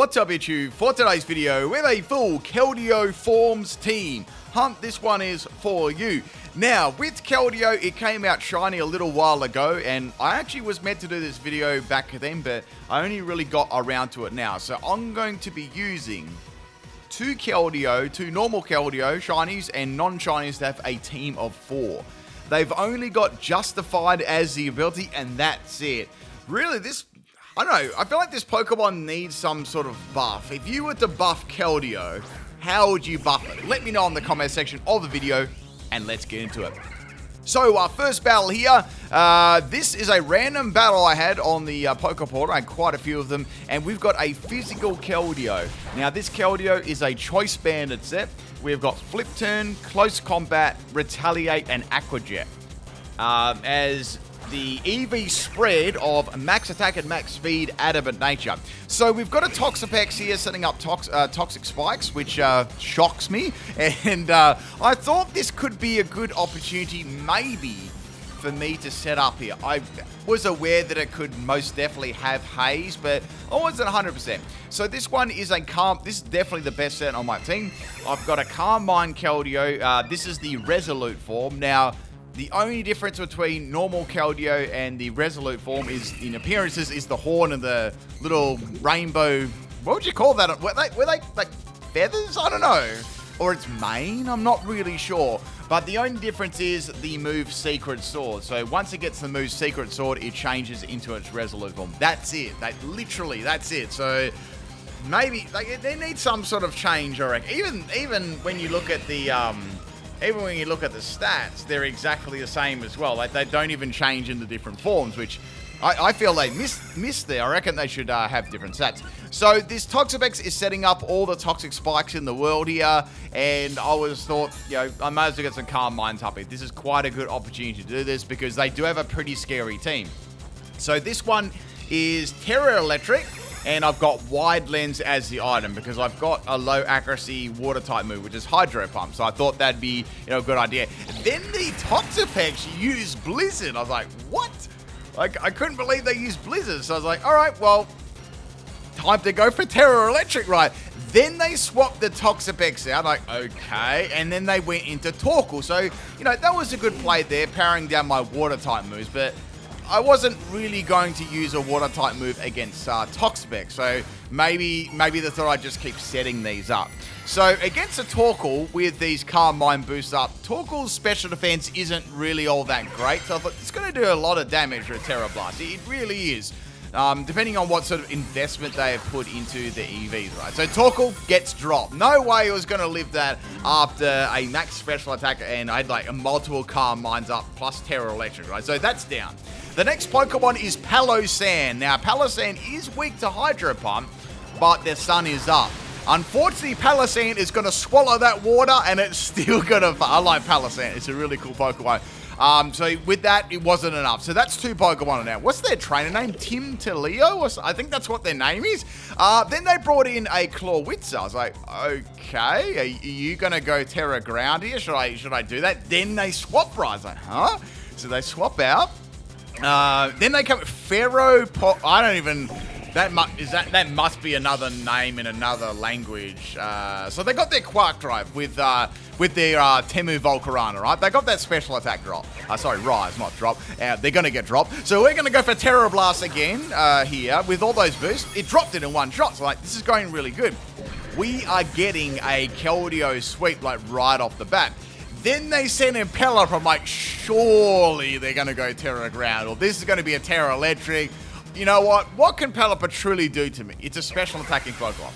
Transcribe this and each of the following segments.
What's up YouTube? For today's video, we have a full Keldeo Forms team. Hunt, this one is for you. Now, with Keldeo, it came out shiny a little while ago, and I actually was meant to do this video back then, but I only really got around to it now. So I'm going to be using two normal Keldeo shinies and non-shinies to have a team of 4. They've only got Justified as the ability, and that's it. Really, I don't know, I feel like this Pokemon needs some sort of buff. If you were to buff Keldeo, how would you buff it? Let me know in the comment section of the video, and let's get into it. So, our first battle here, this is a random battle I had on the Pokeportal. I had quite a few of them, and we've got a physical Keldeo. Now, this Keldeo is a Choice Banded set. We've got Flip Turn, Close Combat, Retaliate, and Aqua Jet. As the EV spread of Max Attack and Max Speed, Adamant Nature. So we've got a Toxapex here setting up Toxic Spikes, which shocks me. And I thought this could be a good opportunity maybe for me to set up here. I was aware that it could most definitely have Haze, but I wasn't 100%. So this one is this is definitely the best set on my team. I've got a Calm Mind Keldeo. This is the Resolute form. Now, the only difference between normal Keldeo and the Resolute form is, in appearances, is the horn and the little rainbow. What would you call that? Were they like feathers? I don't know. Or its mane? I'm not really sure. But the only difference is the move Secret Sword. So once it gets the move Secret Sword, it changes into its Resolute form. That's it. Literally, that's it. So maybe they need some sort of change, I reckon. Even when you look at the Even when you look at the stats, they're exactly the same as well. They don't even change into different forms, which I feel they missed there. I reckon they should have different stats. So this Toxapex is setting up all the Toxic Spikes in the world here, and I thought, I might as well get some Calm Minds up here. This is quite a good opportunity to do this because they do have a pretty scary team. So this one is Terra Electric, and I've got Wide Lens as the item because I've got a low accuracy water type move, which is Hydro Pump. So I thought that'd be a good idea. Then the Toxapex used Blizzard. I was like, what? Like, I couldn't believe they used Blizzard. So I was like, all right, well, time to go for Terra Electric, right? Then they swapped the Toxapex out. Like, okay. And then they went into Torkoal. So, that was a good play there, powering down my water type moves. But I wasn't really going to use a water type move against Toxapex, so maybe they thought I'd just keep setting these up. So against a Torkoal with these Calm Mind boosts up, Torkoal's special defense isn't really all that great, so I thought it's going to do a lot of damage with Terra Blast. It really is, depending on what sort of investment they have put into the EVs, right? So Torkoal gets dropped. No way it was going to live that after a max special attack, and I had like a multiple Calm Minds up plus Terra Electric, right? So that's down. The next Pokemon is Palossand. Now, Palossand is weak to Hydro Pump, but their sun is up. Unfortunately, Palossand is going to swallow that water, and it's still going to... I like Palossand. It's a really cool Pokemon. So with that, it wasn't enough. So that's 2 Pokemon now. What's their trainer name? Tim Teleo? I think that's what their name is. Then they brought in a Clawitzer. I was like, okay, are you going to go Terra Ground here? Should I do that? Then they swap, right? I was like, huh? So they swap out. Then they come Pharaoh. I don't even. That must be another name in another language. So they got their Quark Drive with their Temu Volcarona, right? They got that special attack drop. Sorry, rise, not drop. They're gonna get dropped. So we're gonna go for Terra Blast again here with all those boosts. It dropped it in one shot. So this is going really good. We are getting a Keldeo sweep right off the bat. Then they send in Pelipper. I'm like, surely they're going to go Terra Ground, or this is going to be a Terra Electric. You know what? What can Pelipper truly do to me? It's a special attacking Pokemon.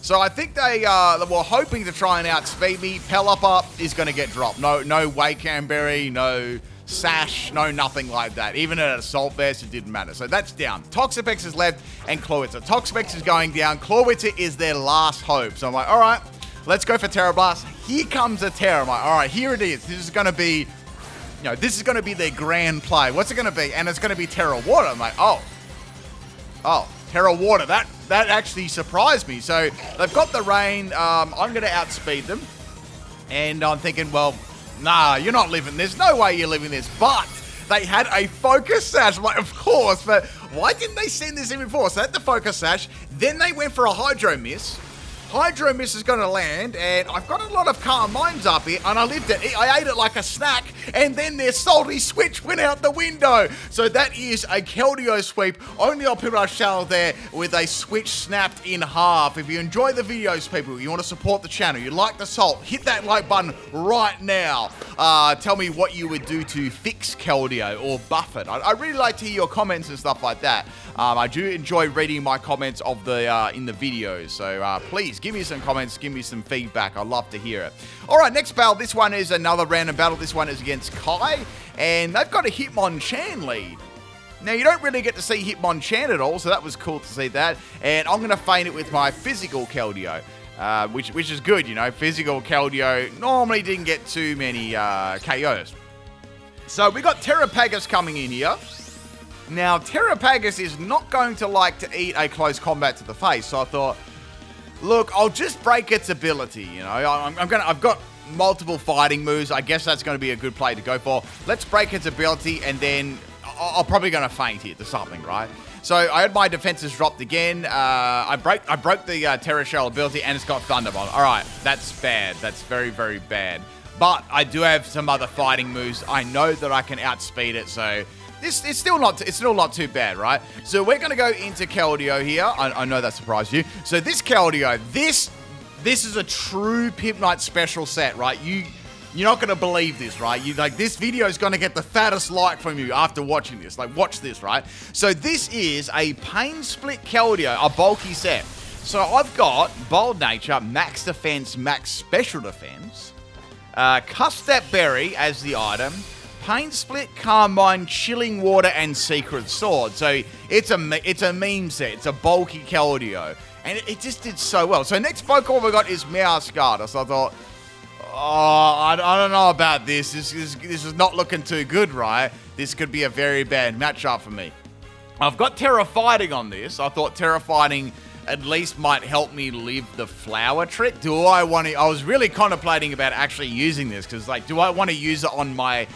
So I think they were hoping to try and outspeed me. Pelipper is going to get dropped. No Wake Berry, no Sash, no nothing like that. Even at Assault Vest, it didn't matter. So that's down. Toxapex is left, and Clawitzer. Toxapex is going down. Clawitzer is their last hope. So I'm like, all right. Let's go for Terra Blast. Here comes a Terra. I'm like, all right, here it is. This is going to be, this is going to be their grand play. What's it going to be? And it's going to be Terra Water. I'm like, oh, Terra Water. That actually surprised me. So they've got the rain. I'm going to outspeed them. And I'm thinking, well, nah, you're not living this. No way you're living this. But they had a focus sash. I'm like, of course, but why didn't they send this in before? So they had the focus sash, then they went for a Hydro Miss. Hydro Miss is going to land, and I've got a lot of calm minds up here, and I lived it. I ate it like a snack, and then their salty switch went out the window. So that is a Keldeo sweep, only on PIMPNITE's channel there, with a switch snapped in half. If you enjoy the videos, people, you want to support the channel, you like the salt, hit that like button right now. Tell me what you would do to fix Keldeo or buff it. I really like to hear your comments and stuff like that. I do enjoy reading my comments of the in the videos, so please give me some comments, give me some feedback. I'd love to hear it. All right, next battle. This one is another random battle. This one is against Kai, and they've got a Hitmonchan lead. Now, you don't really get to see Hitmonchan at all, so that was cool to see that. And I'm going to feint it with my physical Keldeo, which is good, you know. Physical Keldeo normally didn't get too many KOs. So we got Terrapagus coming in here. Now, Terrapagus is not going to like to eat a close combat to the face, so I thought, look, I'll just break its ability, you know. I've got multiple fighting moves. I guess that's going to be a good play to go for. Let's break its ability, and then I'm probably going to feint it to something, right? So I had my defenses dropped again. I broke the Terra Shell ability, and it's got Thunderbomb. All right, that's bad. That's very, very bad. But I do have some other fighting moves. I know that I can outspeed it, so it's still not too bad, right? So we're going to go into Keldeo here. I know that surprised you. So this Keldeo, this is a true PIMPNITE special set, right? You're not going to believe this, right? This video is going to get the fattest like from you after watching this. Like, watch this, right? So this is a Pain Split Keldeo, a bulky set. So I've got Bold Nature, Max Defense, Max Special Defense, Cuff Step Berry as the item, Pain Split, Carmine, Chilling Water, and Secret Sword. So it's a meme set. It's a bulky Keldeo. And it just did so well. So next Pokemon we got is Meowscarlet. So I thought, oh, I don't know about this. This is not looking too good, right? This could be a very bad matchup for me. I've got Terra Fighting on this. I thought Terra Fighting at least might help me live the flower trick. I was really contemplating about actually using this, because, like, do I want to use it on my...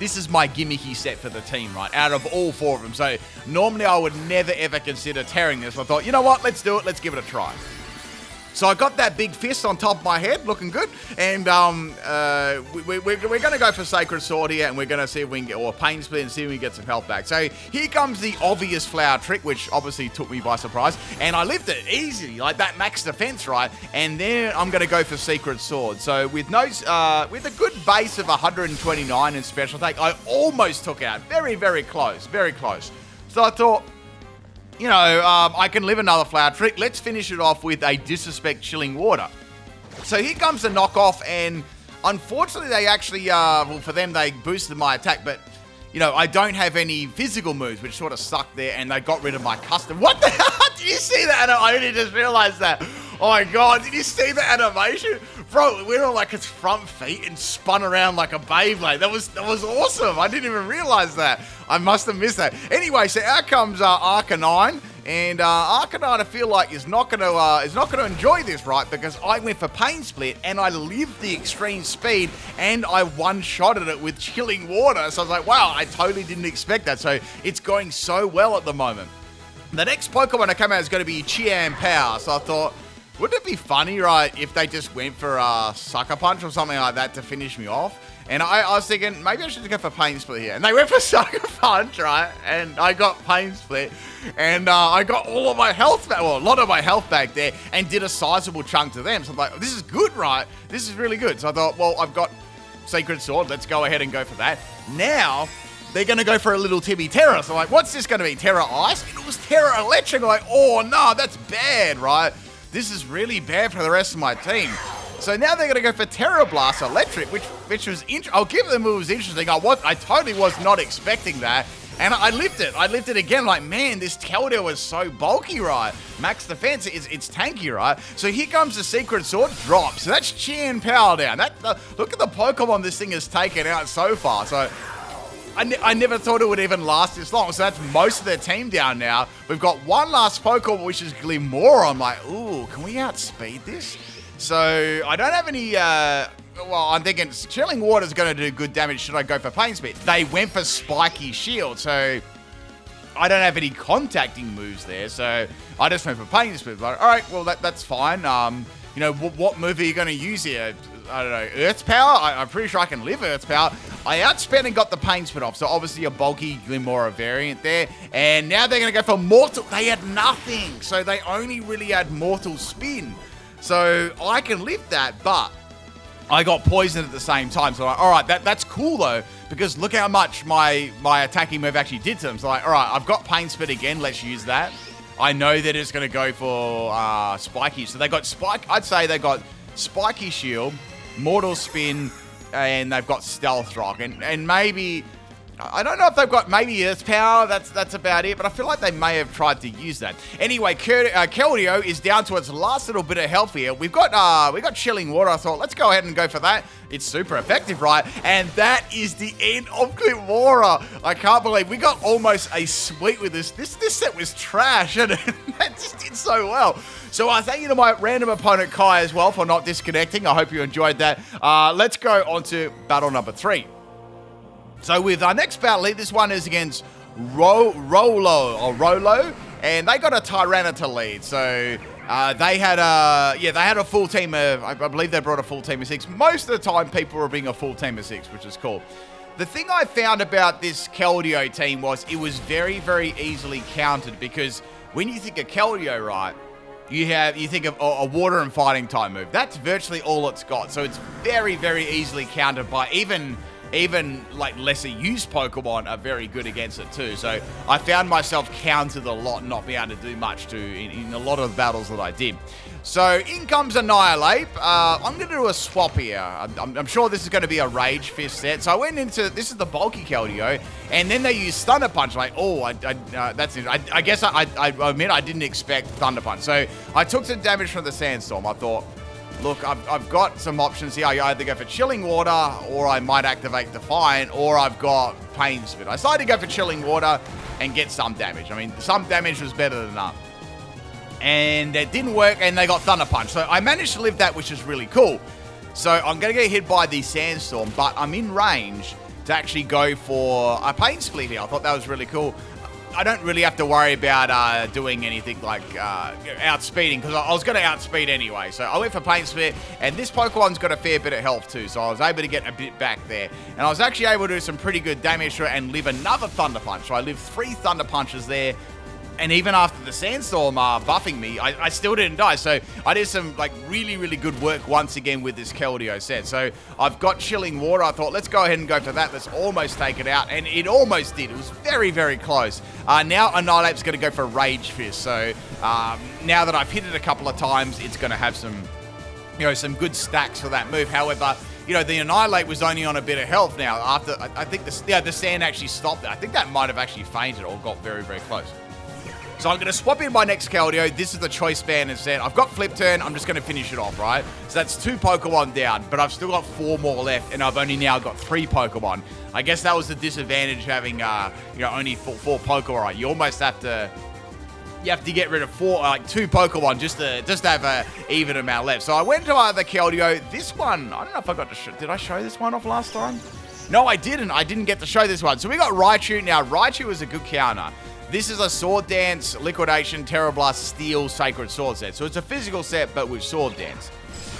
This is my gimmicky set for the team, right? Out of all four of them. So normally I would never, ever consider tearing this. I thought, you know what? Let's do it. Let's give it a try. So I got that big fist on top of my head, looking good. And we're going to go for Sacred Sword here, and we're going to see if we can get, or Pain Split, and see if we can get some health back. So here comes the obvious flower trick, which obviously took me by surprise. And I lived it easily, like that max defense, right? And then I'm going to go for Secret Sword. So with a good base of 129 in special attack, I almost took out. Very, very close. Very close. So I thought, you know, I can live another flower trick. Let's finish it off with a Disrespect Chilling Water. So here comes the knockoff, and unfortunately they actually, well, for them, they boosted my attack, but, you know, I don't have any physical moves, which sort of sucked there, and they got rid of my custom. What the hell? Did you see that? I only just realized that. Oh my god, did you see the animation? Bro, it went on like its front feet and spun around like a Beyblade. That was awesome. I didn't even realize that. I must have missed that. Anyway, so out comes Arcanine, and Arcanine I feel like is not gonna enjoy this, right? Because I went for Pain Split and I lived the extreme speed and I one-shotted it with Chilling Water. So I was like, wow, I totally didn't expect that. So it's going so well at the moment. The next Pokemon that came out is going to be Chian Power. So I thought, wouldn't it be funny, right, if they just went for a Sucker Punch or something like that to finish me off? And I was thinking, maybe I should go for Pain Split here. And they went for Sucker Punch, right? And I got Pain Split. And I got all of my health back, well, a lot of my health back there, and did a sizable chunk to them. So I'm like, this is good, right? This is really good. So I thought, well, I've got Sacred Sword. Let's go ahead and go for that. Now, they're going to go for a little Tibby Terra. So I'm like, what's this going to be? Terra Ice? And it was Terra Electric. I'm like, oh, no, that's bad, right? This is really bad for the rest of my team. So now they're going to go for Terra Blast Electric, which was I'll give them it was interesting. I totally was not expecting that. And I lived it. I lived it again. Like, man, this Keldeo is so bulky, right? Max defense, it's tanky, right? So here comes the Secret Sword drop. So that's Chian Power down. Look at the Pokemon this thing has taken out so far. So I never thought it would even last this long. So that's most of their team down now. We've got one last Pokemon, which is Glimora. I'm like, ooh, can we outspeed this? So I don't have any... well, I'm thinking Chilling Water's going to do good damage. Should I go for Pain Spit? They went for Spiky Shield, so I don't have any contacting moves there, so I just went for Pain Spit. Like, all right, well, that's fine. You know, what move are you going to use here? I don't know, Earth's Power? I'm pretty sure I can live Earth's Power. I outspent and got the Pain Spit off, so obviously a bulky Glimmora variant there. And now they're going to go for Mortal. They had nothing, so they only really had Mortal Spin. So I can live that, but I got poisoned at the same time. So all right, that's cool though, because look how much my attacking move actually did to them. So like, all right, I've got Pain Spit again. Let's use that. I know that it's going to go for Spiky. So they got I'd say they got Spiky Shield, Mortal Spin, and they've got Stealth Rock. And maybe, I don't know if they've got maybe Earth Power. That's about it. But I feel like they may have tried to use that. Anyway, Keldeo is down to its last little bit of health here. We got Chilling Water. I thought, let's go ahead and go for that. It's super effective, right? And that is the end of Glimmora. I can't believe we got almost a sweep with this. This set was trash, and that just did so well. So thank you to my random opponent Kai as well for not disconnecting. I hope you enjoyed that. Let's go on to battle number 3. So with our next battle, this one is against Rolo, and they got a Tyranitar lead. So they had a full team of, I believe they brought a full team of 6. Most of the time, people were being a full team of 6, which is cool. The thing I found about this Keldeo team was it was very, very easily countered, because when you think of Keldeo, right, you think of a water and fighting type move. That's virtually all it's got. So it's very, very easily countered by even like lesser used Pokemon are very good against it too. So I found myself countered a lot, not being able to do much in a lot of the battles that I did. So in comes Annihilate. I'm going to do a swap here. I'm sure this is going to be a Rage Fist set. So I went into, this is the bulky Keldeo, and then they used Thunder Punch. Like, oh, that's it. I guess I admit I didn't expect Thunder Punch. So I took some damage from the Sandstorm. I thought, look, I've got some options here. I either go for Chilling Water, or I might activate Defiant, or I've got Pain Spit. I decided to go for Chilling Water and get some damage. I mean, some damage was better than none. And it didn't work, and they got Thunder Punch. So I managed to live that, which is really cool. So I'm going to get hit by the Sandstorm, but I'm in range to actually go for a Pain Split here. I thought that was really cool. I don't really have to worry about doing anything like outspeeding, because I was going to outspeed anyway. So I went for Pain Split, and this Pokemon's got a fair bit of health too, so I was able to get a bit back there. And I was actually able to do some pretty good damage to it and live another Thunder Punch. So I lived 3 Thunder Punches there. And even after the Sandstorm buffing me, I still didn't die. So I did some like really, really good work once again with this Keldeo set. So I've got Chilling Water. I thought, let's go ahead and go for that. Let's almost take it out. And it almost did. It was very, very close. Now Annihilate's going to go for Rage Fist. So now that I've hit it a couple of times, it's going to have some, some good stacks for that move. However, the Annihilate was only on a bit of health now. After I think the Sand actually stopped it. I think that might have actually fainted or got very, very close. So I'm going to swap in my next Keldeo. This is the Choice Band instead. I've got Flip Turn. I'm just going to finish it off, right? So that's 2 Pokemon down, but I've still got 4 more left, and I've only now got 3 Pokemon. I guess that was the disadvantage having, only 4 Pokemon, right? You almost have to... You have to get rid of 2 Pokemon just to have a even amount left. So I went to the Keldeo. This one, I don't know if I got to show... Did I show this one off last time? No, I didn't. I didn't get to show this one. So we got Raichu. Now, Raichu is a good counter. This is a Sword Dance, Liquidation, Terra Blast, Steel, Sacred Sword set. So it's a physical set, but with Sword Dance.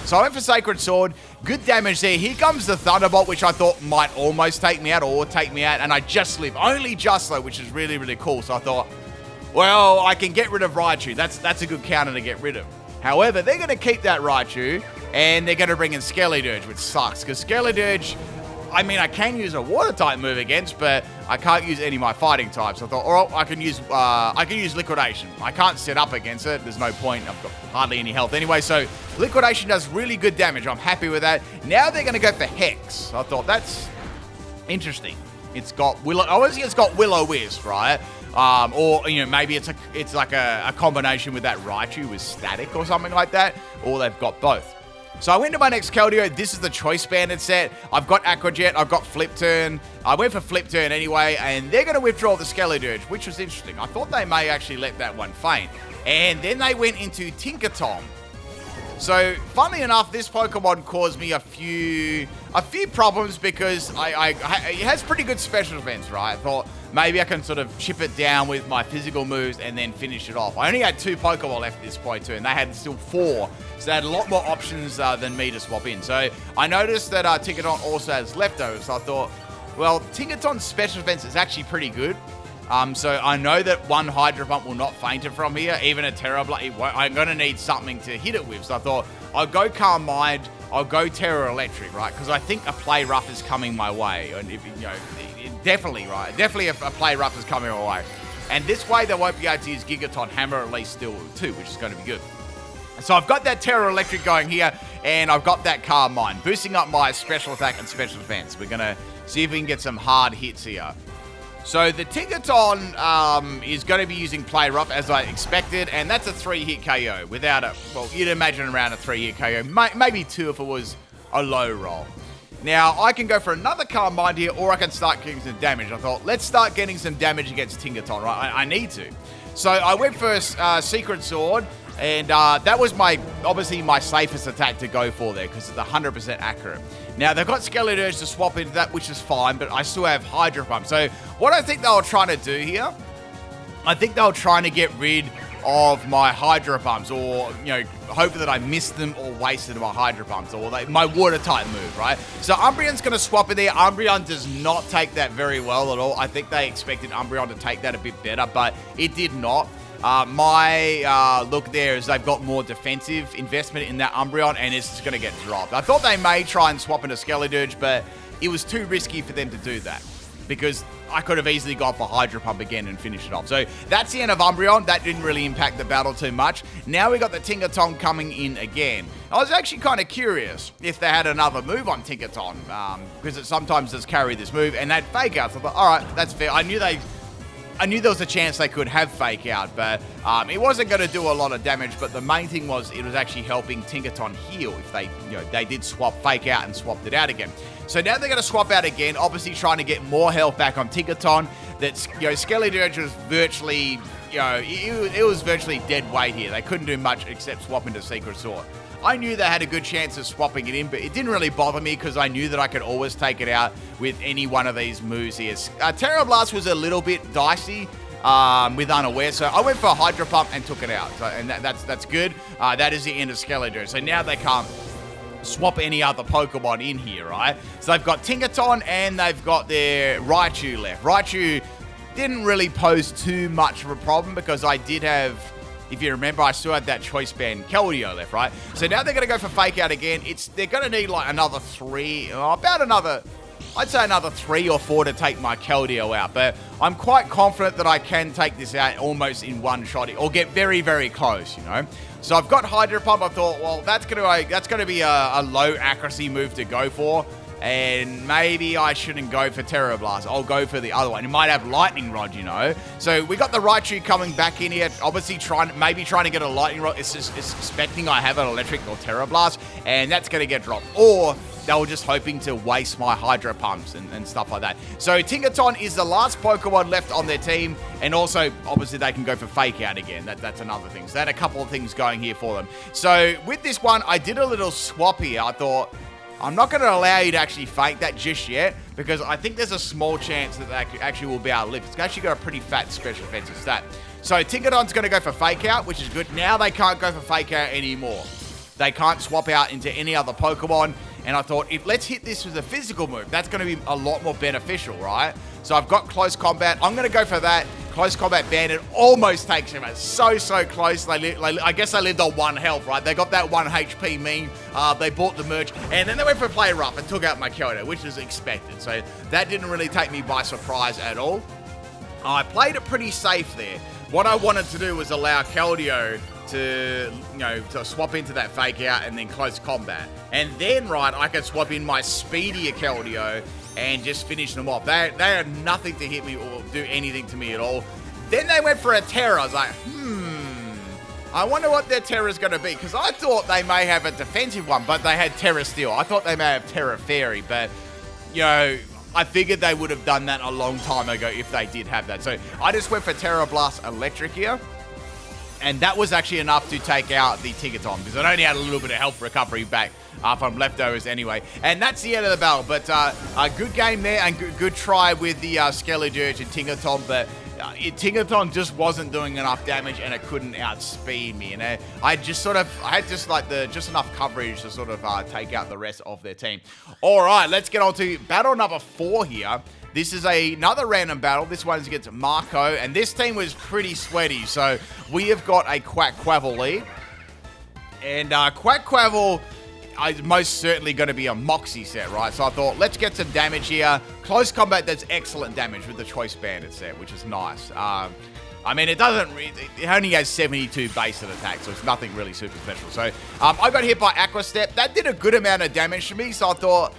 So I went for Sacred Sword. Good damage there. Here comes the Thunderbolt, which I thought might almost take me out or take me out. And I just live. Only just though, which is really, really cool. So I thought, well, I can get rid of Raichu. That's a good counter to get rid of. However, they're going to keep that Raichu. And they're going to bring in Skeledirge, which sucks. Because Skeledirge... I mean, I can use a water type move against, but I can't use any of my fighting types. I thought, all right, I can use Liquidation. I can't set up against it. There's no point. I've got hardly any health anyway. So Liquidation does really good damage. I'm happy with that. Now they're going to go for Hex. I thought that's interesting. It's got Willow. Obviously, it's got Will-O-Wisp, right? Or maybe it's like a combination with that Raichu with Static or something like that. Or they've got both. So I went to my next Keldeo. This is the Choice Banded set. I've got Aqua Jet. I've got Flip Turn. I went for Flip Turn anyway, and they're going to withdraw the Skeledirge, which was interesting. I thought they may actually let that one faint. And then they went into Tinker Tom. So, funnily enough, this Pokemon caused me a few problems because it has pretty good special defense, right? I thought maybe I can sort of chip it down with my physical moves and then finish it off. I only had 2 Pokemon left at this point too, and they had still 4. So they had a lot more options than me to swap in. So I noticed that Tinkaton also has leftovers. So I thought, well, Tinkaton's special defense is actually pretty good. So I know that one Hydro Pump will not faint it from here. Even a Terra Blade, I'm going to need something to hit it with. So I thought, I'll go Calm Mind, I'll go Terra Electric, right? Because I think a Play Rough is coming my way. And if, you know, definitely, right? Definitely a Play Rough is coming my way. And this way, they won't be able to use Gigaton Hammer at least still too, which is going to be good. So I've got that Terra Electric going here, and I've got that Calm Mind, boosting up my special attack and special defense. We're going to see if we can get some hard hits here. So the Tinkaton is going to be using Play Rough as I expected, and that's a 3-hit KO without a, well, you'd imagine around a 3-hit KO, maybe 2 if it was a low roll. Now, I can go for another Calm Mind here, or I can start getting some damage. I thought, let's start getting some damage against Tinkaton, right? I need to. So I went for Secret Sword, and that was obviously my safest attack to go for there, because it's 100% accurate. Now, they've got Skeleturge to swap into that, which is fine, but I still have Hydro Pump. So what I think they were trying to do here, I think they were trying to get rid of my Hydro Pumps, or, you know, hoping that I missed them or wasted my Hydro Pumps, or my Water type move, right? So Umbreon's going to swap in there. Umbreon does not take that very well at all. I think they expected Umbreon to take that a bit better, but it did not. My look there is they've got more defensive investment in that Umbreon, and it's just going to get dropped. I thought they may try and swap into Skeleturge, but it was too risky for them to do that, because I could have easily gone for Hydro Pump again and finished it off. So that's the end of Umbreon. That didn't really impact the battle too much. Now we got the Tinkaton coming in again. I was actually kind of curious if they had another move on Tinkaton, because it sometimes does carry this move, and that Fake Out. So I thought, all right, that's fair. I knew there was a chance they could have Fake Out, but it wasn't going to do a lot of damage. But the main thing was it was actually helping Tinkaton heal if they did swap Fake Out and swapped it out again. So now they're going to swap out again, obviously trying to get more health back on Tinkaton. That's, Skeleturge was virtually, it was virtually dead weight here. They couldn't do much except swap into Secret Sword. I knew they had a good chance of swapping it in, but it didn't really bother me because I knew that I could always take it out with any one of these moves here. Terra Blast was a little bit dicey with Unaware, so I went for a Hydro Pump and took it out. So, and that's good. That is the end of Skeleturge. So now they can't swap any other Pokemon in here, right? So they've got Tinkaton and they've got their Raichu left. Raichu didn't really pose too much of a problem because I did have... If you remember, I still had that Choice Band Keldeo left, right? So now they're going to go for Fake Out again. They're going to need like another 3, I'd say another 3 or 4 to take my Keldeo out. But I'm quite confident that I can take this out almost in one shot, or get very, very close, So I've got Hydro Pump. I thought, well, that's going to be a low accuracy move to go for. And maybe I shouldn't go for Terra Blast. I'll go for the other one. It might have Lightning Rod, So we got the Raichu coming back in here. Obviously trying to get a Lightning Rod. It's expecting I have an Electric or Terra Blast. And that's going to get dropped. Or they were just hoping to waste my Hydro Pumps and stuff like that. So Tinkaton is the last Pokemon left on their team. And also, obviously, they can go for Fake Out again. That's another thing. So they had a couple of things going here for them. So with this one, I did a little swap here. I thought... I'm not going to allow you to actually fake that just yet, because I think there's a small chance that they actually will be able to live. It's actually got a pretty fat special defensive stat. So Tinkaton's going to go for Fake Out, which is good. Now they can't go for Fake Out anymore. They can't swap out into any other Pokemon. And I thought, let's hit this with a physical move. That's going to be a lot more beneficial, right? So I've got Close Combat. I'm going to go for that. Close Combat Bandit almost takes him out. So close. I guess they lived on 1 health, right? They got that 1 HP meme. They bought the merch. And then they went for Play Rough and took out my Keldeo, which was expected. So that didn't really take me by surprise at all. I played it pretty safe there. What I wanted to do was allow Keldeo to swap into that Fake Out and then Close Combat. And then, right, I could swap in my speedier Keldeo and just finish them off. They had nothing to hit me or do anything to me at all. Then they went for a Terra. I was like, I wonder what their Terra's going to be, because I thought they may have a defensive one, but they had Terra Steel. I thought they may have Terra Fairy, but, I figured they would have done that a long time ago if they did have that. So I just went for Terra Blast Electric here. And that was actually enough to take out the Tinkaton, because it only had a little bit of health recovery back from leftovers anyway. And that's the end of the battle. But a good game there, and good try with the Skeledirge and Tinkaton, but Tinkaton just wasn't doing enough damage, and it couldn't outspeed me. And I had just enough coverage to sort of take out the rest of their team. All right, let's get on to battle number 4 here. This is another random battle. This one's against Marco, and this team was pretty sweaty. So we have got a Quackquavel lead, and Quackquavel is most certainly going to be a Moxie set, right? So I thought, let's get some damage here. Close combat does excellent damage with the Choice Bandit set, which is nice. I mean, it only has 72 base and attack, so it's nothing really super special. So I got hit by Aqua Step. That did a good amount of damage to me, so I thought,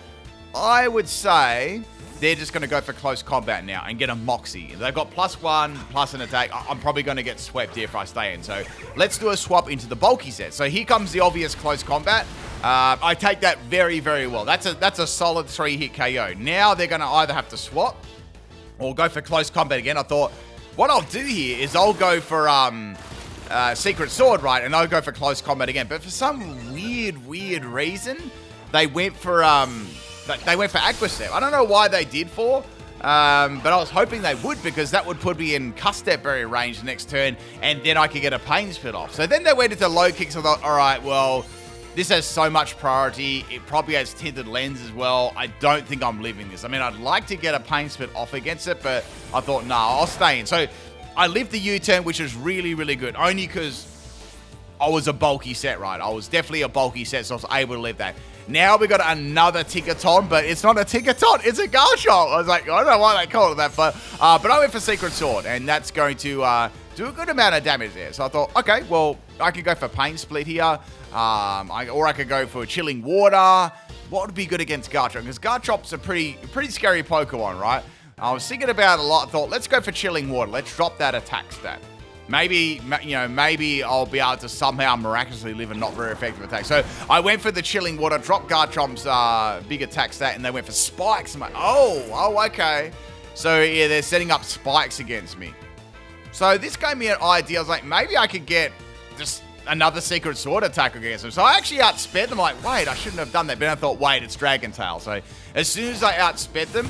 I would say they're just going to go for close combat now and get a Moxie. They've got +1, plus an attack. I'm probably going to get swept here if I stay in. So let's do a swap into the bulky set. So here comes the obvious close combat. I take that very, very well. That's a solid 3-hit KO. Now they're going to either have to swap or go for close combat again. I thought, what I'll do here is I'll go for Secret Sword, right? And I'll go for close combat again. But for some weird reason, they went for Aqua Step. I don't know why they did but I was hoping they would, because that would put me in Cuss Step Berry range the next turn, and then I could get a Pain Spit off. So then they went into low kicks. I thought, all right, well, this has so much priority. It probably has Tinted Lens as well. I don't think I'm living this. I mean, I'd like to get a Pain Spit off against it, but I thought, no, I'll stay in. So I lived the U-turn, which is really, really good, only because I was a bulky set, right? I was definitely a bulky set, so I was able to live that. Now we got another Tinkaton, but it's not a Tinkaton, it's a Garchomp. I was like, I don't know why they called it that, but I went for Secret Sword, and that's going to do a good amount of damage there. So I thought, okay, well, I could go for Pain Split here, or I could go for Chilling Water. What would be good against Garchomp? Because Garchomp's a pretty scary Pokemon, right? I was thinking about it a lot. I thought, let's go for Chilling Water. Let's drop that attack stat. Maybe I'll be able to somehow miraculously live a not very effective attack. So I went for the Chilling Water, dropped Garchomp's big attack stat, and they went for Spikes. I'm like, oh, okay. So yeah, they're setting up Spikes against me. So this gave me an idea. I was like, maybe I could get just another Secret Sword attack against them. So I actually outsped them. I'm like, wait, I shouldn't have done that. But then I thought, wait, it's Dragon Tail. So as soon as I outsped them,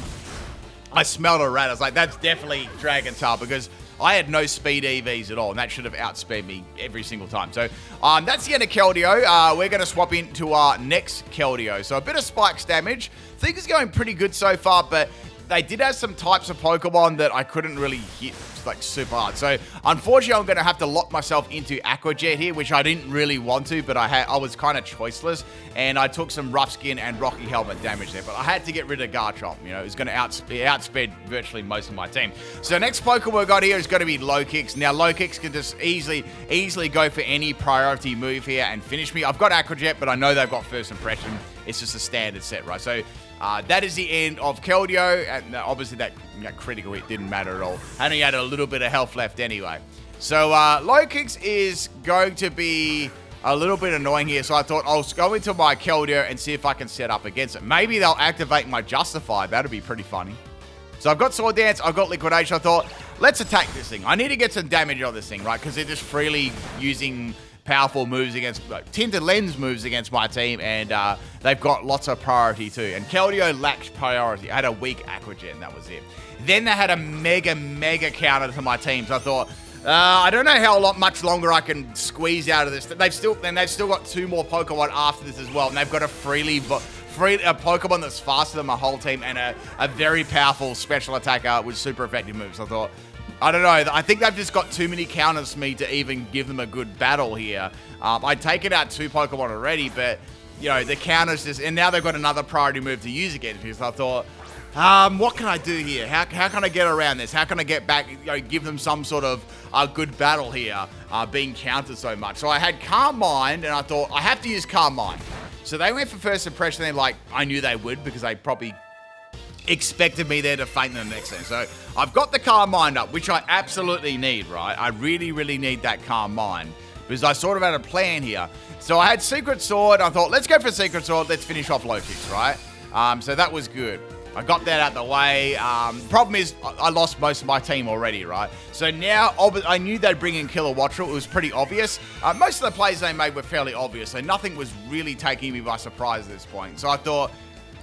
I smelled a rat. I was like, that's definitely Dragon Tail, because I had no speed EVs at all, and that should have outsped me every single time. So that's the end of Keldeo. We're going to swap into our next Keldeo. So a bit of Spikes damage. Things is going pretty good so far, but they did have some types of Pokemon that I couldn't really hit like super hard. So unfortunately, I'm going to have to lock myself into Aqua Jet here, which I didn't really want to, but I was kind of choiceless, and I took some Rough Skin and Rocky Helmet damage there, but I had to get rid of Garchomp. You know, it was going to outsped virtually most of my team. So next Pokemon we got here is going to be Low Kicks. Now, Low Kicks can just easily go for any priority move here and finish me. I've got Aqua Jet, but I know they've got First Impression. It's just a standard set, right? So that is the end of Keldeo, and obviously that critical hit didn't matter at all. I only had a little bit of health left anyway. So Low Kicks is going to be a little bit annoying here, so I thought I'll go into my Keldeo and see if I can set up against it. Maybe they'll activate my Justify. That'd be pretty funny. So I've got Sword Dance, I've got Liquidation. I thought, let's attack this thing. I need to get some damage on this thing, right? Because they're just freely using powerful moves against, Tinted Lens moves against my team, and they've got lots of priority too. And Keldeo lacked priority. I had a weak Aqua Jet, and that was it. Then they had a mega counter to my team, so I thought, I don't know how much longer I can squeeze out of this. They've still got 2 more Pokemon after this as well, and they've got a Pokemon that's faster than my whole team, and a very powerful special attacker with super effective moves. I thought, I don't know. I think they've just got too many counters for me to even give them a good battle here. I'd taken out 2 Pokemon already, but, you know, the counters just... And now they've got another priority move to use against me. So I thought, what can I do here? How can I get around this? How can I get back, give them some sort of good battle here, being countered so much? So I had Calm Mind, and I thought, I have to use Calm Mind. So they went for First Impression, and I knew they would, because they probably expected me there to faint in the next turn. So I've got the Calm Mind up, which I absolutely need, right? I really need that Calm Mind, because I sort of had a plan here. So I had Secret Sword. I thought, let's go for Secret Sword. Let's finish off Low Kicks, right? So that was good. I got that out the way. Problem is, I lost most of my team already, right? So now, I knew they'd bring in Kilowattrel. It was pretty obvious. Most of the plays they made were fairly obvious, so nothing was really taking me by surprise at this point. So I thought,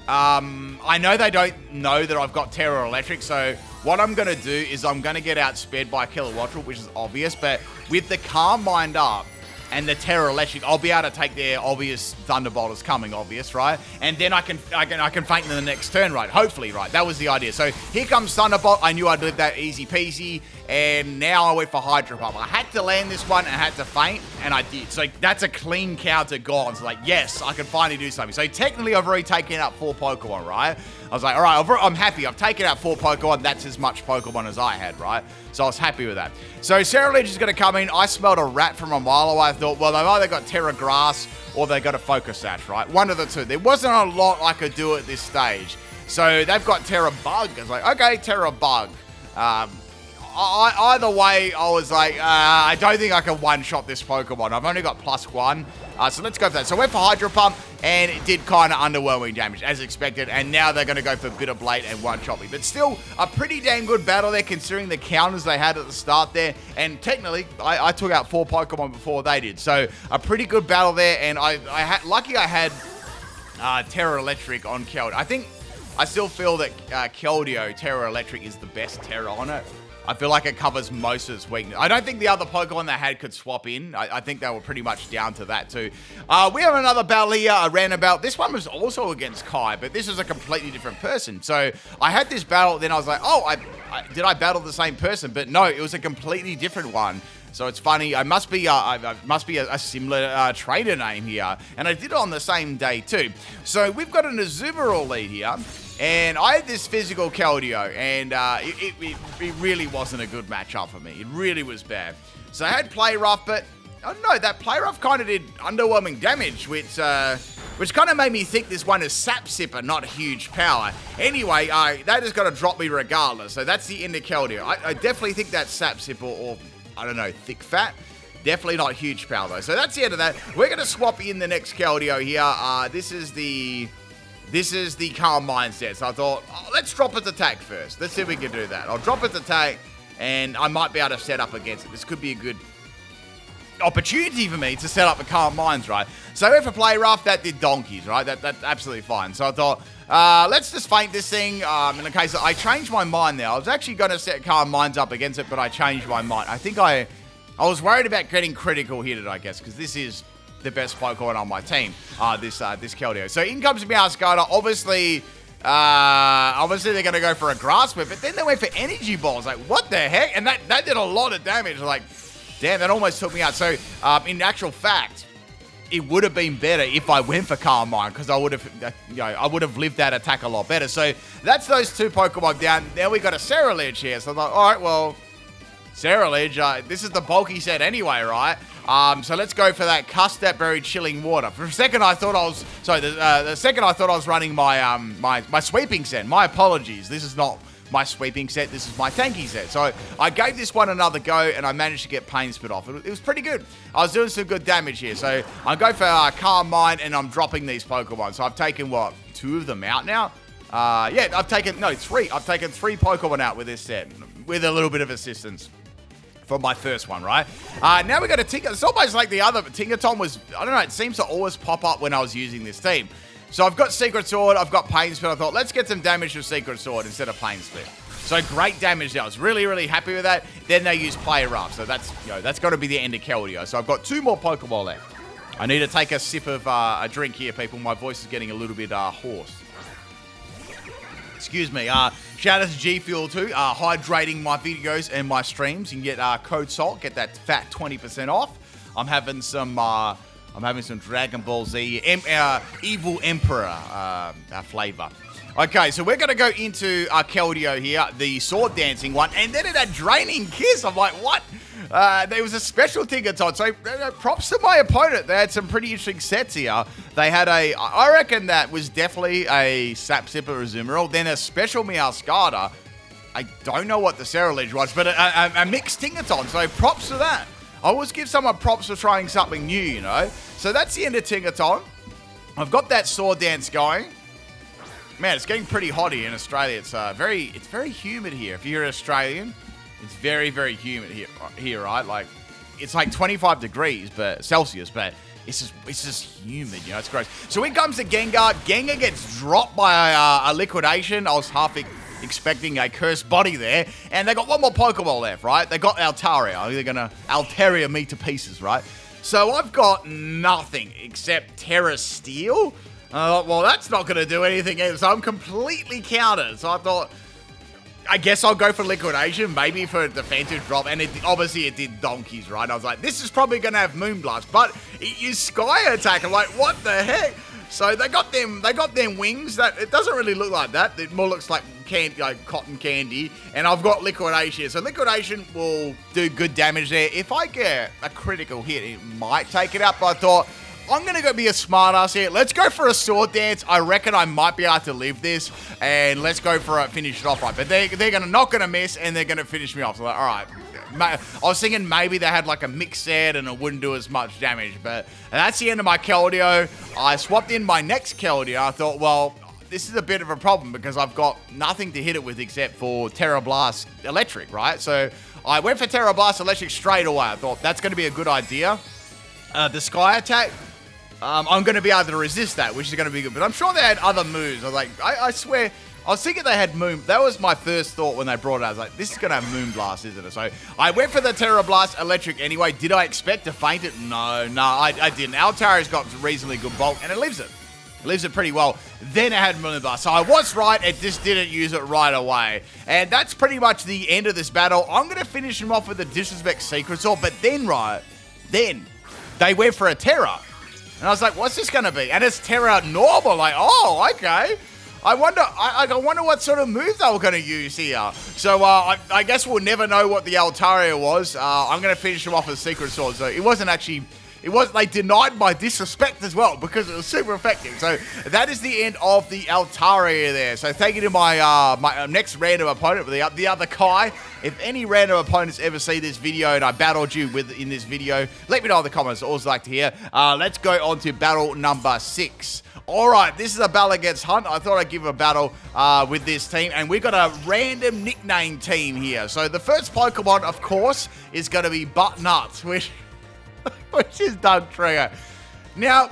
I know they don't know that I've got Terror Electric, so what I'm going to do is I'm going to get outsped by Kilowattrel, which is obvious, but with the Calm Mind up, and the Terror Electric, I'll be able to take their obvious Thunderbolt is coming, obvious, right? And then I can feint in the next turn, right? Hopefully, right? That was the idea. So here comes Thunderbolt. I knew I'd live that easy peasy, and now I went for Hydro Pump. I had to land this one and I had to feint, and I did. So that's a clean counter gone. So like, yes, I can finally do something. So technically, I've already taken out 4 Pokemon, right? I was like, all right, I'm happy. I've taken out 4 Pokemon. That's as much Pokemon as I had, right? So I was happy with that. So Ceruledge is going to come in. I smelled a rat from a mile away. I thought, well, they've either got Terra Grass or they got a Focus Sash, right? One of the two. There wasn't a lot I could do at this stage. So they've got Terra Bug. I was like, okay, Terra Bug. Either way, I was like, I don't think I can one-shot this Pokemon. I've only got +1. So let's go for that. So I went for Hydro Pump, and it did kind of underwhelming damage, as expected. And now they're going to go for Bitter Blade and one-shot me. But still, a pretty damn good battle there, considering the counters they had at the start there. And technically, I took out 4 Pokemon before they did. So a pretty good battle there. And lucky I had Terra Electric on Keldeo. I still feel that Keldeo Terra Electric is the best Terra on it. I feel like it covers most of its weakness. I don't think the other Pokemon they had could swap in. I think they were pretty much down to that too. We have another battle here, a random battle. This one was also against Kai, but this is a completely different person. So I had this battle, then I was like, oh, did I battle the same person? But no, it was a completely different one. So it's funny. I must be a similar trainer name here, and I did it on the same day too. So we've got an Azumarill lead here. And I had this physical Keldeo, and it really wasn't a good matchup for me. It really was bad. So I had Play Rough, but I don't know, that Play Rough kind of did underwhelming damage, which kind of made me think this one is Sap Sipper, not huge power. Anyway, that is going to drop me regardless. So that's the end of Keldeo. I definitely think that's Sap Sipper or, I don't know, Thick Fat. Definitely not huge power, though. So that's the end of that. We're going to swap in the next Keldeo here. This is the Calm Mind set. So I thought, let's drop its attack first. Let's see if we can do that. I'll drop its attack, and I might be able to set up against it. This could be a good opportunity for me to set up the Calm Minds, right? So if I play rough, that did donkeys, right? That's absolutely fine. So I thought, let's just feint this thing. In the case, I changed my mind there. I was actually going to set Calm Minds up against it, but I changed my mind. I think I was worried about getting critical hit, I guess, because this is the best Pokemon on my team, this Keldeo. So in comes Meowscarlet. Obviously they're going to go for a Grass Whip, but then they went for Energy Balls. Like, what the heck? And that did a lot of damage. Like, damn, that almost took me out. So in actual fact, it would have been better if I went for Calm Mind, because I would have lived that attack a lot better. So that's those 2 Pokemon down. Now we got a Ceruledge here. So I'm like, all right, well, Ceruledge, this is the bulky set anyway, right? So let's go for that Custap Berry Chilling Water. For a second, I thought I was... Sorry, the second I thought I was running my my sweeping set. My apologies. This is not my sweeping set. This is my tanky set. So I gave this one another go, and I managed to get Pain Spit off. It was pretty good. I was doing some good damage here. So I go for Calm Mind, and I'm dropping these Pokemon. So I've taken, what, 2 of them out now? Yeah, I've taken... No, 3. I've taken 3 Pokemon out with this set, with a little bit of assistance for my first one, right? Now we got a Tinker. It's almost like the other, but Tinkerton was, I don't know, it seems to always pop up when I was using this team. So I've got Secret Sword, I've got Pain Spit. I thought, let's get some damage with Secret Sword instead of Pain Spit. So great damage there. I was really, really happy with that. Then they use Play Rough. So that's, that's got to be the end of Keldeo. So I've got 2 more Pokeball left. I need to take a sip of a drink here, people. My voice is getting a little bit hoarse. Excuse me. Shout out to G Fuel too, hydrating my videos and my streams. You can get code SALT, get that fat 20% off. I'm having some Dragon Ball Z Evil Emperor flavor. Okay, so we're gonna go into Keldeo here, the sword dancing one, and then it had Draining Kiss. I'm like, what? There was a special Tinkerton, so props to my opponent. They had some pretty interesting sets here. They had I reckon that was definitely a Sap Sipper Azumarill, then a special Meowscarlet. I don't know what the Ceruledge was, but a mixed Tinkerton, so props to that. I always give someone props for trying something new, So that's the end of Tinkerton. I've got that sword dance going. Man, it's getting pretty hot here in Australia. It's very humid here. If you're Australian, it's very, very humid here, right? Like, it's like 25 degrees, but Celsius, but it's just humid, you know, it's gross. So in comes the Gengar. Gengar gets dropped by a liquidation. I was half expecting a cursed body there. And they got one more Pokeball left, right? They got Altaria. They're going to Altaria me to pieces, right? So I've got nothing except Terra Steel. Well, that's not going to do anything either. So I'm completely countered. So I thought, I guess I'll go for liquidation, maybe for a defensive drop. And obviously it did donkeys, right? I was like, this is probably going to have Moonblast, but it used Sky Attack. I'm like, what the heck? So they got them wings. That it doesn't really look like that. It more looks like cotton candy. And I've got liquidation. So liquidation will do good damage there. If I get a critical hit, it might take it out. But I thought, I'm going to go be a smartass here. Let's go for a Sword Dance. I reckon I might be able to live this. And let's go for it, finish it off right. But they're not going to miss, and they're going to finish me off. So like, all right. I was thinking maybe they had like a mix set and it wouldn't do as much damage. But that's the end of my Keldeo. I swapped in my next Keldeo. I thought, well, this is a bit of a problem because I've got nothing to hit it with except for Terra Blast Electric, right? So I went for Terra Blast Electric straight away. I thought that's going to be a good idea. The Sky Attack, I'm going to be able to resist that, which is going to be good. But I'm sure they had other moves. I was like, I swear, I was thinking they had Moon. That was my first thought when they brought it out. I was like, this is going to have Moonblast, isn't it? So I went for the Terra Blast Electric anyway. Did I expect to faint it? No, I didn't. Altaria's got reasonably good bulk, and it lives it. It lives it pretty well. Then it had Moonblast. So I was right. It just didn't use it right away. And that's pretty much the end of this battle. I'm going to finish him off with the Disrespect Secret Sword. But then, then they went for a Terra. And I was like, what's this going to be? And it's Terra normal. Like, oh, okay. I wonder what sort of move they were going to use here. So I guess we'll never know what the Altaria was. I'm going to finish him off with a Secret Sword. So it wasn't actually... They denied my disrespect as well because it was super effective. So that is the end of the Altaria there. So thank you to my my next random opponent, the other Kai. If any random opponents ever see this video and I battled you in this video, let me know in the comments. I always like to hear. Let's go on to battle number 6. All right, this is a battle against Hunt. I thought I'd give a battle with this team. And we've got a random nickname team here. So the first Pokemon, of course, is going to be Buttnuts, which is Doug Trio. Now,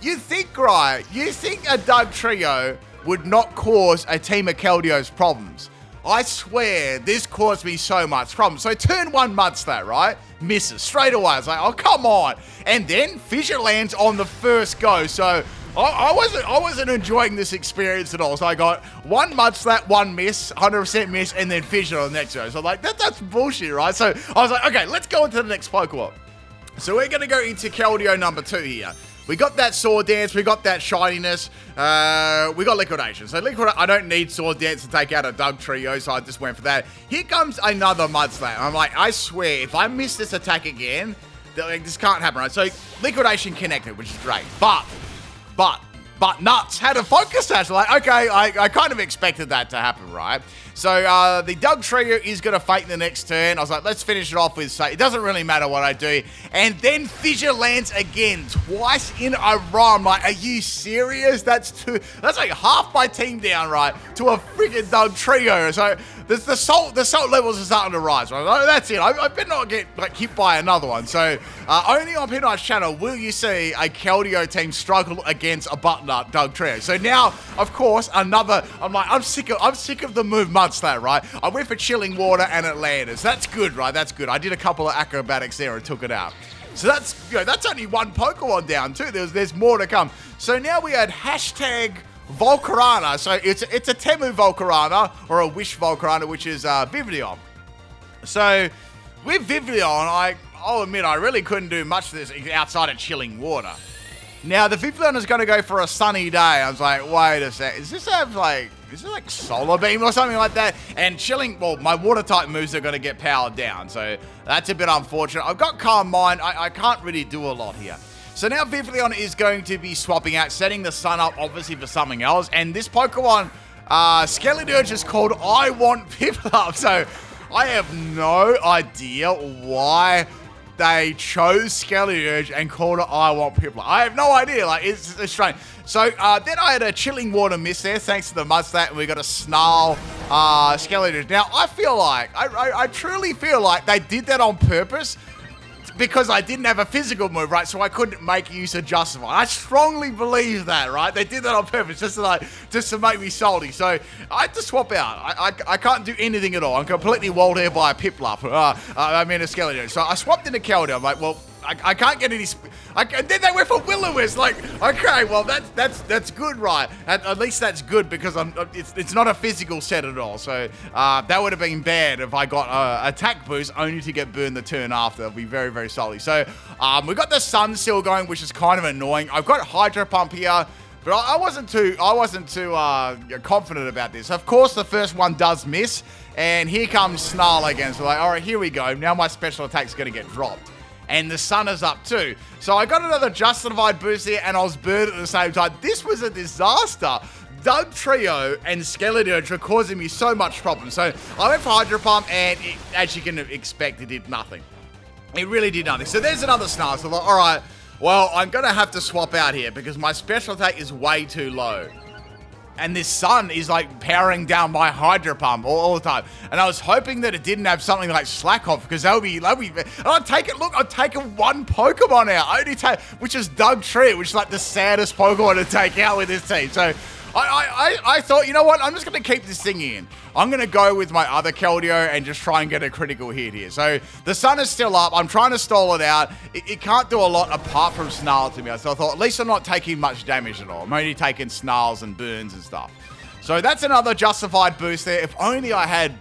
you think a Doug Trio would not cause a team of Keldeo's problems. I swear, this caused me so much problems. So turn 1 Mudslap, right? Misses straight away. I was like, oh, come on. And then Fissure lands on the first go. So I wasn't enjoying this experience at all. So I got 1 Mudslap, 1 miss, 100% miss, and then Fissure on the next go. So I'm like, that's bullshit, right? So I was like, okay, let's go into the next Pokemon. So we're going to go into Keldeo number 2 here. We got that Sword Dance. We got that Shininess. We got Liquidation. So I don't need Sword Dance to take out a Doug Trio, so I just went for that. Here comes another Mudslap. I'm like, I swear, if I miss this attack again, this can't happen, right? So Liquidation connected, which is great. But Nuts had a Focus Sash. Like, okay, I kind of expected that to happen, right? So the Doug Trio is going to fake the next turn. I was like, let's finish it off with, it doesn't really matter what I do. And then Fissure lands again, twice in a row. I'm like, are you serious? That's like half my team down, right, to a freaking Doug Trio. So the salt levels are starting to rise, right? Oh, that's it. I better not get hit by another one. So only on PIMPNITE's channel will you see a Keldeo team struggle against a Buttnut Doug Trio. So now, of course, I'm sick of the move Mudslap, right? I went for Chilling Water and it landed. So that's good, right? That's good. I did a couple of acrobatics there and took it out. So that's only 1 Pokemon down too. There's more to come. So now we had hashtag Volcarona. So it's a Temu Volcarona or a Wish Volcarona, which is Vivillon. So with Vivillon, I'll admit I really couldn't do much of this outside of Chilling Water. Now the Vivillon is going to go for a sunny day. I was like, wait a sec, is this like Solar Beam or something like that? And my water type moves are going to get powered down. So that's a bit unfortunate. I've got Calm Mind. I can't really do a lot here. So now Vivillon is going to be swapping out, setting the sun up obviously for something else. And this Pokemon, Skeledirge, is called I Want Piplup. So I have no idea why they chose Scarlet and called it I Want Piplup. I have no idea. Like, it's strange. So then I had a Chilling Water miss there, thanks to the Moveset, and we got a Snarl Scarlet. Now, I feel like, I truly feel like they did that on purpose, because I didn't have a physical move, right? So I couldn't make use of Justify. I strongly believe that, right? They did that on purpose just to make me salty. So I had to swap out. I can't do anything at all. I'm completely walled here by a Piplup. I mean a Skeleton. So I swapped into Keldeo. I'm like, well, I can't get any. And then they went for Will-O-Wisp. Like, okay, well that's good, right? At least that's good because it's not a physical set at all. So that would have been bad if I got attack boost only to get burned the turn after. It'll be very, very salty. So we got the Sun still going, which is kind of annoying. I've got Hydro Pump here. But I wasn't too confident about this. Of course, the first one does miss, and here comes Snarl again. So like, all right, here we go. Now my special attack's going to get dropped. And the sun is up too. So I got another justified boost here, and I was burned at the same time. This was a disaster. Doug Trio and Skeleton were causing me so much problem. So I went for Hydro Pump, and as you can expect, it did nothing. It really did nothing. So there's another Snarl. So I'm like, all right, well, I'm going to have to swap out here because my special attack is way too low. And this sun is like powering down my Hydro Pump all the time. And I was hoping that it didn't have something like Slack Off, because that would be, and I'd take it, look, I'd take a one Pokemon out, which is Doug Trio, which is like the saddest Pokemon to take out with this team. So I thought, you know what, I'm just going to keep this thing in. I'm going to go with my other Keldeo and just try and get a critical hit here. So the sun is still up. I'm trying to stall it out. It can't do a lot apart from Snarl to me. So I thought, at least I'm not taking much damage at all. I'm only taking Snarls and burns and stuff. So that's another justified boost there. If only I had...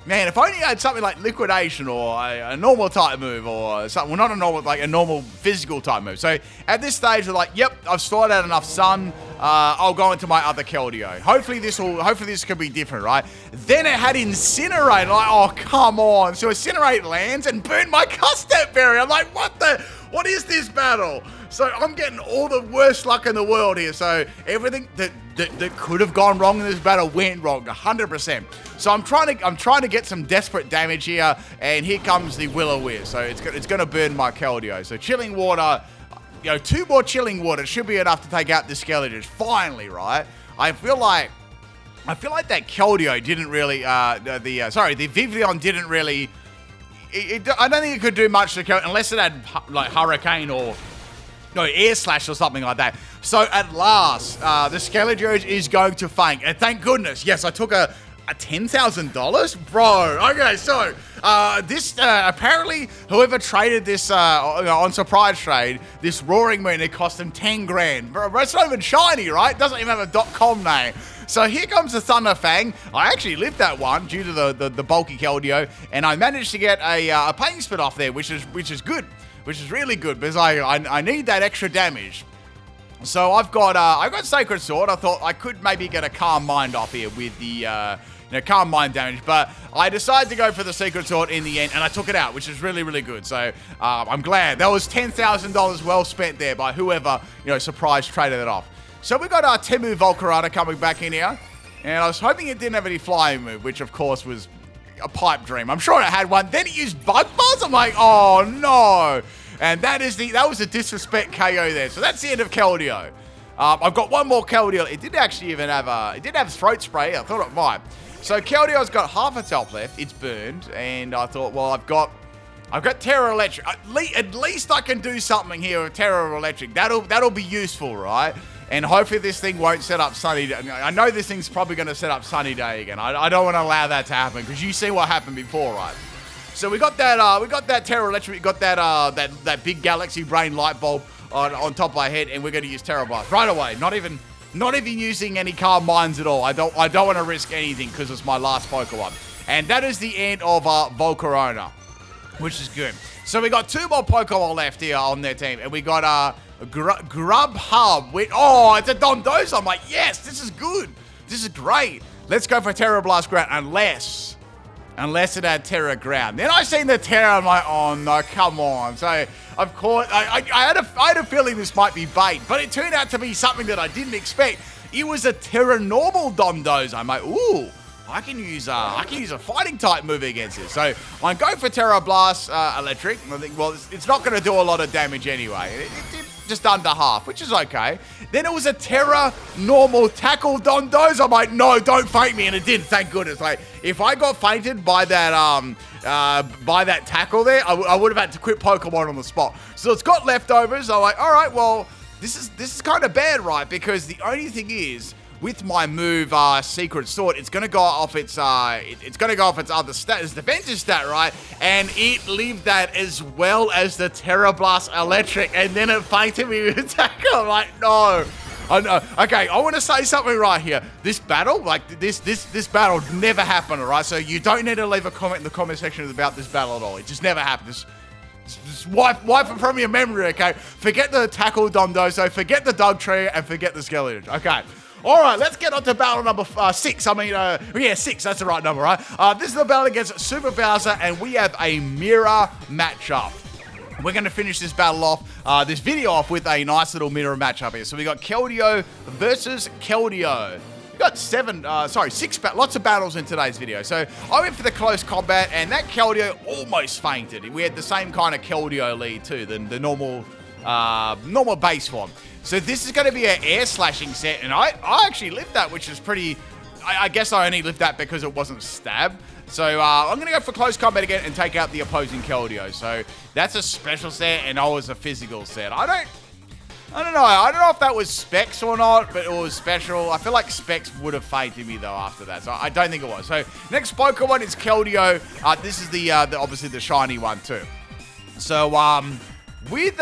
Man, if only I had something like Liquidation or a normal type move or something. Well, not a normal, like a normal physical type move. So at this stage, we're like, yep, I've stored out enough sun. I'll go into my other Keldeo. Hopefully this could be different, right? Then it had Incinerate. Like, oh, come on. So Incinerate lands and burn my Custard Berry. I'm like, what is this battle? So I'm getting all the worst luck in the world here. So everything that could have gone wrong in this battle went wrong, 100%. So I'm trying to get some desperate damage here, and here comes the Will-O-Wisp. So it's going to burn my Keldeo. So Chilling Water, you know, 2 more Chilling Water should be enough to take out the Skeletons. Finally, right? I feel like that Keldeo didn't really, the Vivillon didn't really. I don't think it could do much to Keldeo unless it had like Hurricane or. No, Air Slash or something like that. So at last, the Skeleton is going to faint. And thank goodness. Yes, I took a $10,000? Bro. Okay, so this, apparently, whoever traded this on Surprise Trade, this Roaring Moon, it cost him 10 grand. Bro, it's not even shiny, right? It doesn't even have a .com name. So here comes the Thunder Fang. I actually lived that one due to the bulky Keldeo, and I managed to get a Pain Spit off there, which is good. Which is really good because I need that extra damage. So I've got Sacred Sword. I thought I could maybe get a Calm Mind off here with the Calm Mind damage, but I decided to go for the Sacred Sword in the end, and I took it out, which is really, really good. So I'm glad. That was $10,000 well spent there by whoever surprise traded it off. So we got our Temu Volcarona coming back in here, and I was hoping it didn't have any flying move, which of course was a pipe dream. I'm sure it had one. Then it used Bug Buzz. I'm like, oh no. And that was a disrespect KO there. So that's the end of Keldeo. I've got one more Keldeo. It did actually even have Throat Spray. I thought it might. So Keldeo's got half its health left. It's burned. And I thought, well, I've got Terra Electric. At least I can do something here with Terra Electric. That'll be useful, right? And hopefully this thing won't set up Sunny Day. I know this thing's probably going to set up Sunny Day again. I don't want to allow that to happen because you see what happened before, right? So we got that Terra Electric. We got that big Galaxy Brain light bulb on top of our head, and we're going to use Terra Blast right away. Not even using any Calm Minds at all. I don't want to risk anything because it's my last Pokemon. And that is the end of Volcarona, which is good. So we got 2 more Pokemon left here on their team, and we got Grubhub. It's a Dondozo. I'm like, yes, this is good. This is great. Let's go for Terra Blast Ground, unless it had Terra Ground. Then I seen the Terra, I'm like, oh no, come on. So, of course, I had a feeling this might be bait, but it turned out to be something that I didn't expect. It was a Terra Normal Dondozo. I'm like, ooh, I can use a fighting type move against it. So I'm going for Terra Blast Electric. I think, well, it's not going to do a lot of damage anyway. It did just under half, which is okay. Then it was a Terra normal tackle Dondoze. I'm like, no, don't faint me, and it did. Thank goodness. Like, if I got fainted by that tackle there, I would have had to quit Pokemon on the spot. So it's got leftovers. I'm like, all right, well, this is kind of bad, right? Because the only thing is, with my move, Secret Sword, it's gonna go off its other stat, its defensive stat, right? And it lived that as well as the Terra Blast Electric, and then it fainted me with Tackle. I'm like, no. I know. Okay, I want to say something right here. This battle, like this battle never happened, all right? So you don't need to leave a comment in the comment section about this battle at all. It just never happened. Just wipe it from your memory, okay? Forget the Tackle Dondozo, forget the Dug Tree, and forget the Skeleton. Okay. All right, let's get on to battle number 6. Yeah, 6, that's the right number, right? This is the battle against Super Bowser, and we have a mirror matchup. We're going to finish this battle off, this video off with a nice little mirror matchup here. So we got Keldeo versus Keldeo. We got 6, lots of battles in today's video. So I went for the close combat, and that Keldeo almost fainted. We had the same kind of Keldeo lead too, the normal base form. So this is going to be an air slashing set, and I actually lived that, which is pretty... I guess I only lived that because it wasn't stab. So I'm going to go for close combat again and take out the opposing Keldeo. So that's a special set, and I was a physical set. I don't know. I don't know if that was specs or not, but it was special. I feel like specs would have fainted me though after that, so I don't think it was. So next Pokemon is Keldeo. This is the obviously the shiny one too. So with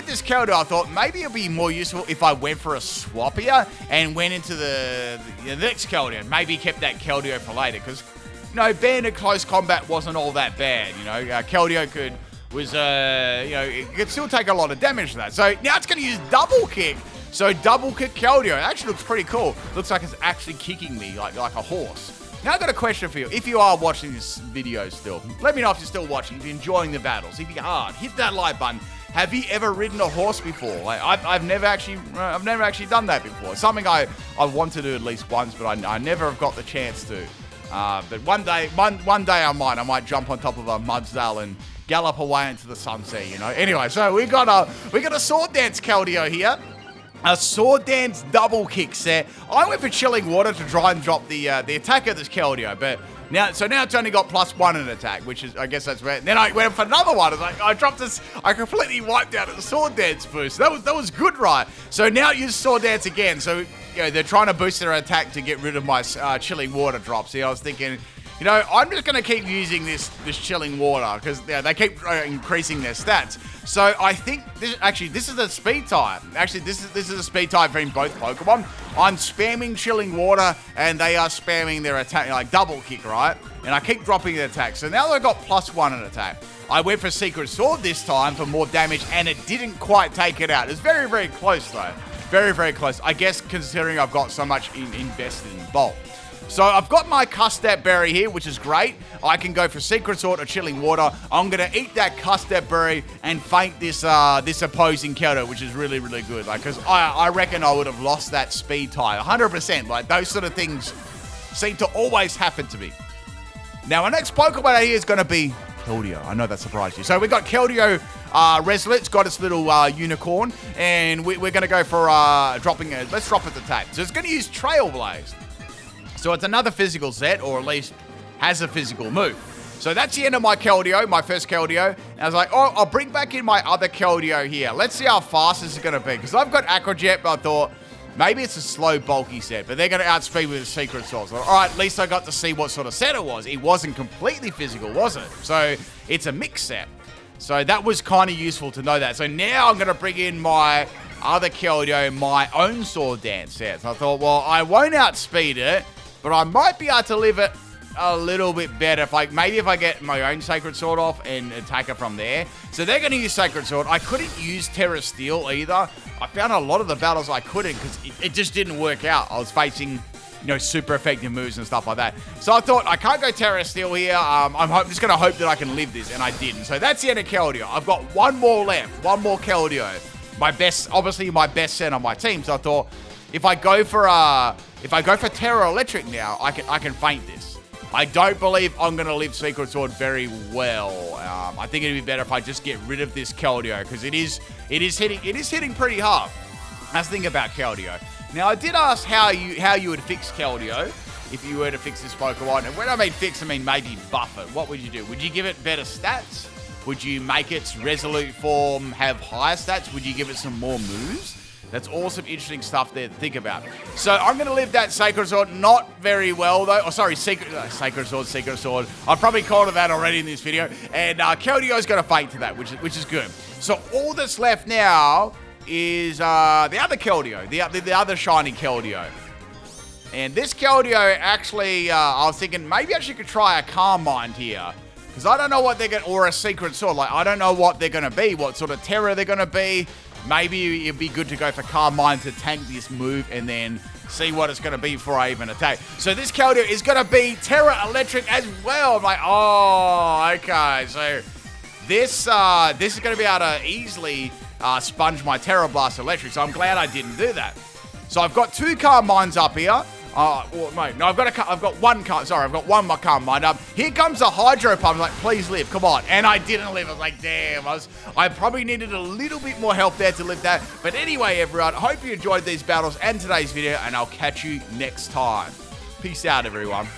this Keldeo, I thought maybe it'd be more useful if I went for a swap here and went into the next Keldeo and maybe kept that Keldeo for later, because you know, banded close combat wasn't all that bad. You know, Keldeo it could still take a lot of damage to that. So now it's going to use double kick. So double kick Keldeo. It actually looks pretty cool. Looks like it's actually kicking me like a horse. Now I've got a question for you. If you are watching this video still, let me know if you're still watching, if you're enjoying the battles. If you are, hit that like button. Have you ever ridden a horse before? Like, I've never actually done that before. It's something I want to do at least once, but I never have got the chance to. But one day I might jump on top of a Mudsdale and gallop away into the sunset, you know. Anyway, so we got a Sword Dance Keldeo here. A Sword Dance double kick set. I went for Chilling Water to try and drop the attack of this Keldeo, but now it's only got +1 in attack, which is, I guess that's where. Then I went for another one. It's like I dropped this. I completely wiped out the Sword Dance boost. That was good, right? So now use Sword Dance again. So you know, they're trying to boost their attack to get rid of my Chilling Water drops. See, I was thinking, you know, I'm just going to keep using this Chilling Water because they keep increasing their stats. So I think this is a speed type. Actually, this is a speed type in both Pokemon. I'm spamming Chilling Water, and they are spamming their attack, like double kick, right? And I keep dropping their attack. So now they've got +1 in attack. I went for Secret Sword this time for more damage, and it didn't quite take it out. It's very, very close, though. Very, very close. I guess considering I've got so much invested in Bolt. So I've got my Custap Berry here, which is great. I can go for Secret Sword or Chilling Water. I'm going to eat that Custap Berry and faint this opposing Keldeo, which is really, really good. Like, because I reckon I would have lost that speed tie 100%. Like, those sort of things seem to always happen to me. Now, our next Pokemon out here is going to be Keldeo. I know that surprised you. So we've got Keldeo Resolute. It's got its little unicorn. And we're going to go for dropping it. Let's drop it to attack. So it's going to use Trailblaze. So it's another physical set, or at least has a physical move. So that's the end of my Keldeo, my first Keldeo. And I was like, oh, I'll bring back in my other Keldeo here. Let's see how fast this is going to be. Because I've got Aquajet, but I thought maybe it's a slow, bulky set. But they're going to outspeed with a Secret Sword. So, all right, at least I got to see what sort of set it was. It wasn't completely physical, was it? So it's a mixed set. So that was kind of useful to know that. So now I'm going to bring in my other Keldeo, my own Sword Dance set. So I thought, well, I won't outspeed it, but I might be able to live it a little bit better. If I get my own Sacred Sword off and attack it from there. So they're going to use Sacred Sword. I couldn't use Terra Steel either. I found a lot of the battles I couldn't because it just didn't work out. I was facing, you know, super effective moves and stuff like that. So I thought, I can't go Terra Steel here. I'm just going to hope that I can live this, and I didn't. So that's the end of Keldeo. I've got one more left. One more Keldeo. Obviously my best set on my team. So I thought, if I go for if I go for Terra Electric now, I can feint this. I don't believe I'm going to live Secret Sword very well. I think it'd be better if I just get rid of this Keldeo, because it is hitting pretty hard. That's the thing about Keldeo. Now, I did ask how you would fix Keldeo if you were to fix this Pokemon. And when I mean fix, I mean maybe buff it. What would you do? Would you give it better stats? Would you make its Resolute form have higher stats? Would you give it some more moves? That's all some interesting stuff there to think about. So I'm going to live that Sacred Sword not very well, though. Oh, sorry, Secret Sword. I've probably called it that already in this video. And Keldeo's going to feint to that, which is good. So all that's left now is the other Keldeo, the other shiny Keldeo. And this Keldeo, actually, I was thinking maybe I could try a Calm Mind here. Because I don't know what they're going to, or a Secret Sword. Like, I don't know what they're going to be, what sort of terror they're going to be. Maybe it'd be good to go for Calm Mind to tank this move and then see what it's going to be before I even attack. So this Keldeo is going to be Terra Electric as well. I'm like, oh, okay. So this is going to be able to easily sponge my Terra Blast Electric. So I'm glad I didn't do that. So I've got 2 Calm Minds up here. I've got one Calm Mind up. Here comes the Hydro Pump. I'm like, please live, come on. And I didn't live. I was like, damn. I probably needed a little bit more help there to live that. But anyway, everyone, I hope you enjoyed these battles and today's video, and I'll catch you next time. Peace out, everyone.